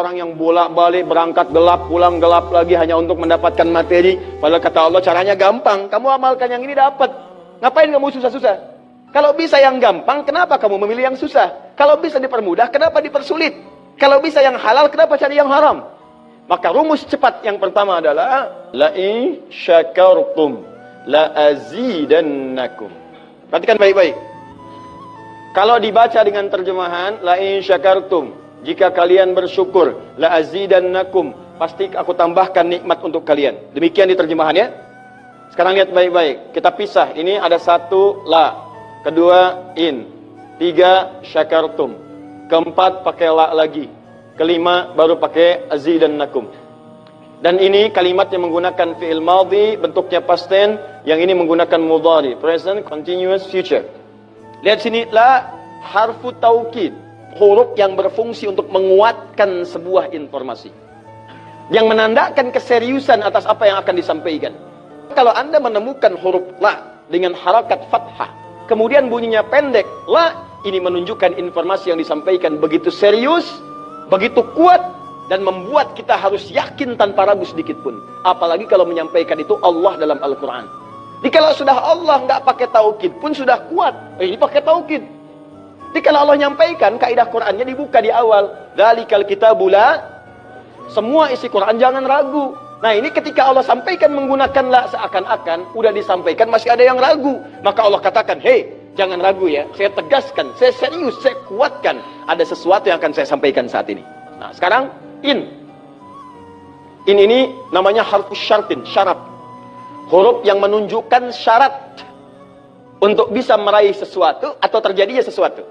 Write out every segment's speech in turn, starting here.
orang yang bolak-balik berangkat gelap, pulang gelap lagi hanya untuk mendapatkan materi. Padahal kata Allah caranya gampang. Kamu amalkan yang ini dapat. Ngapain kamu susah-susah? Kalau bisa yang gampang, kenapa kamu memilih yang susah? Kalau bisa dipermudah, kenapa dipersulit? Kalau bisa yang halal, kenapa cari yang haram? Maka rumus cepat yang pertama adalah la in syakartum la azidannakum. Perhatikan baik-baik. Kalau dibaca dengan terjemahan la in syakartum, jika kalian bersyukur, la azidannakum, pasti aku tambahkan nikmat untuk kalian. Demikian di terjemahannya. Sekarang lihat baik-baik. Kita pisah. Ini ada satu la, kedua in, tiga syakartum, keempat pakai la lagi, kelima baru pakai azidannakum. Dan ini kalimat yang menggunakan fi'il madhi, bentuknya past tense, yang ini menggunakan mudhari, present continuous future. Lihat sini, la harfu taukid, huruf yang berfungsi untuk menguatkan sebuah informasi, yang menandakan keseriusan atas apa yang akan disampaikan. Kalau Anda menemukan huruf la dengan harakat fathah, kemudian bunyinya pendek, la, ini menunjukkan informasi yang disampaikan begitu serius, begitu kuat, dan membuat kita harus yakin tanpa ragu sedikit pun. Apalagi kalau menyampaikan itu Allah dalam Al-Quran. Jadi kalau sudah Allah nggak pakai taukid pun sudah kuat. Ini pakai taukid. Jadi kalau Allah nyampaikan, kaidah Qurannya dibuka di awal. Dzalikal kitabu la, semua isi Quran jangan ragu. Nah ini ketika Allah sampaikan menggunakan la, seakan-akan udah disampaikan masih ada yang ragu. Maka Allah katakan, hei, jangan ragu ya. Saya tegaskan, saya serius, saya kuatkan. Ada sesuatu yang akan saya sampaikan saat ini. Nah sekarang in. In ini namanya harfus syartin, syarat. Huruf yang menunjukkan syarat untuk bisa meraih sesuatu atau terjadinya sesuatu.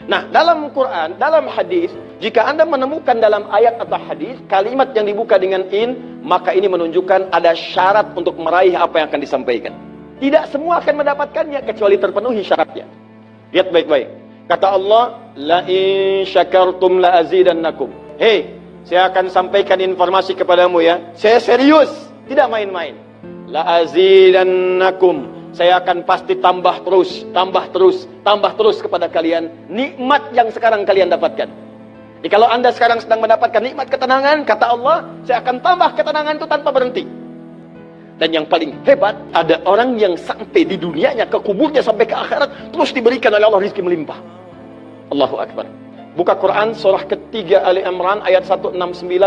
Nah, dalam Quran, dalam hadis, jika Anda menemukan dalam ayat atau hadis kalimat yang dibuka dengan in, maka ini menunjukkan ada syarat untuk meraih apa yang akan disampaikan. Tidak semua akan mendapatkannya kecuali terpenuhi syaratnya. Lihat baik-baik. Kata Allah, la in syakartum la azidannakum. Hei, saya akan sampaikan informasi kepadamu ya. Saya serius, tidak main-main. La azidannakum, saya akan pasti tambah terus, tambah terus, tambah terus kepada kalian nikmat yang sekarang kalian dapatkan. Jadi kalau Anda sekarang sedang mendapatkan nikmat ketenangan, kata Allah, saya akan tambah ketenangan itu tanpa berhenti. Dan yang paling hebat, ada orang yang sampai di dunianya, ke kuburnya sampai ke akhirat, terus diberikan oleh Allah rizki melimpah. Allahu Akbar. Buka Quran surah ketiga Ali Imran ayat 169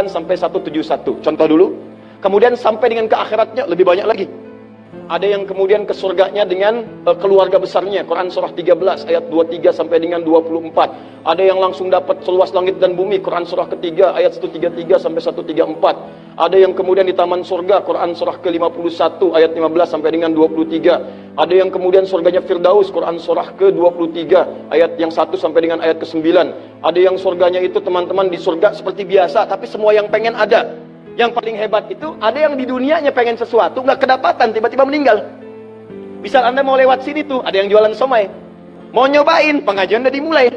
sampai 171. Contoh dulu. Kemudian sampai dengan ke akhiratnya lebih banyak lagi. Ada yang kemudian ke surganya dengan keluarga besarnya. Quran surah 13 ayat 23 sampai dengan 24. Ada yang langsung dapat seluas langit dan bumi. Quran surah ketiga ayat 133 sampai 134. Ada yang kemudian di taman surga. Quran surah ke-51 ayat 15 sampai dengan 23. Ada yang kemudian surganya Firdaus. Quran surah ke-23 ayat yang 1 sampai dengan ayat ke-9. Ada yang surganya itu teman-teman di surga seperti biasa, tapi semua yang pengen ada. Yang paling hebat itu, ada yang di dunianya pengen sesuatu, nggak kedapatan, tiba-tiba meninggal. Misal Anda mau lewat sini tuh, ada yang jualan somai. Mau nyobain, pengajian udah dimulai.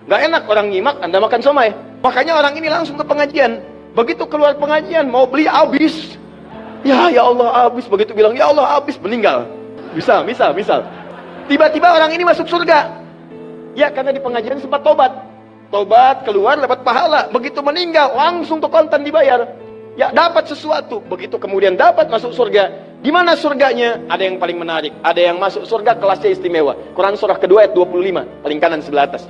Nggak enak orang nyimak, Anda makan somai. Makanya orang ini langsung ke pengajian. Begitu keluar pengajian, mau beli habis. Ya Allah habis. Begitu bilang, ya Allah habis, meninggal. Misal. Tiba-tiba orang ini masuk surga. Ya, karena di pengajian sempat tobat. Tobat, keluar, dapat pahala. Begitu meninggal, langsung tuh kontan dibayar. Ya dapat sesuatu, begitu kemudian dapat masuk surga. Di mana surganya? Ada yang paling menarik. Ada yang masuk surga kelasnya istimewa. Quran surah kedua ayat 25, paling kanan sebelah atas.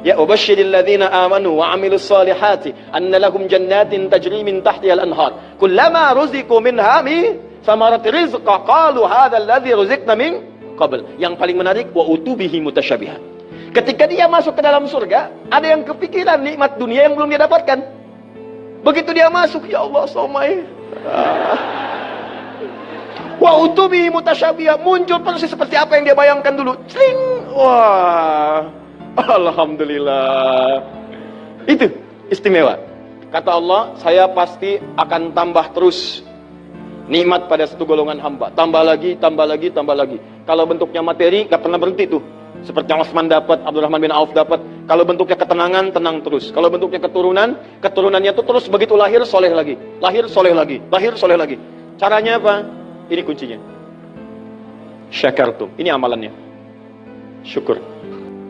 Ya ubasyiril ladzina amanu wa amilus solihati anna lahum jannatin tajri min tahtiha al-anhar. Kullama ruziqu minha min samarati rizqa qalu hadzal ladzi ruziqna min qabl. Yang paling menarik wa utubihi mutasyabihan. Ketika dia masuk ke dalam surga, ada yang kepikiran nikmat dunia yang belum dia dapatkan. Begitu dia masuk, ya Allah somai. Wa utubi mutasyabiha, muncul persis seperti apa yang dia bayangkan dulu. Sling. Wah. Alhamdulillah. Itu istimewa. Kata Allah, saya pasti akan tambah terus nikmat pada satu golongan hamba. Tambah lagi, tambah lagi, tambah lagi. Kalau bentuknya materi, gak pernah berhenti tuh. Seperti yang Utsman dapat, Abdurrahman bin Auf dapat. Kalau bentuknya ketenangan, tenang terus. Kalau bentuknya keturunan, keturunannya itu terus begitu lahir, soleh lagi. Lahir, soleh lagi. Lahir, soleh lagi. Caranya apa? Ini kuncinya. Syakartum. Ini amalannya. Syukur.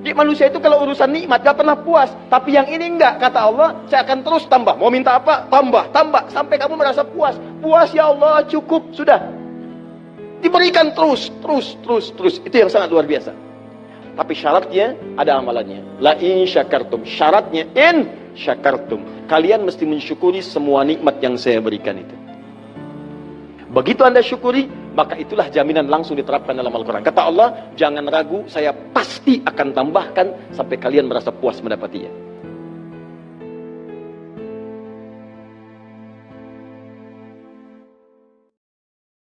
Jadi manusia itu kalau urusan nikmat gak pernah puas. Tapi yang ini enggak, kata Allah, saya akan terus tambah. Mau minta apa? Tambah, tambah. Sampai kamu merasa puas. Puas ya Allah, cukup, sudah. Diberikan terus. Itu yang sangat luar biasa. Tapi syaratnya ada amalannya. La in syakartum. Syaratnya in syakartum. Kalian mesti mensyukuri semua nikmat yang saya berikan itu. Begitu Anda syukuri, maka itulah jaminan langsung diterapkan dalam Al-Quran. Kata Allah, jangan ragu, saya pasti akan tambahkan sampai kalian merasa puas mendapatinya.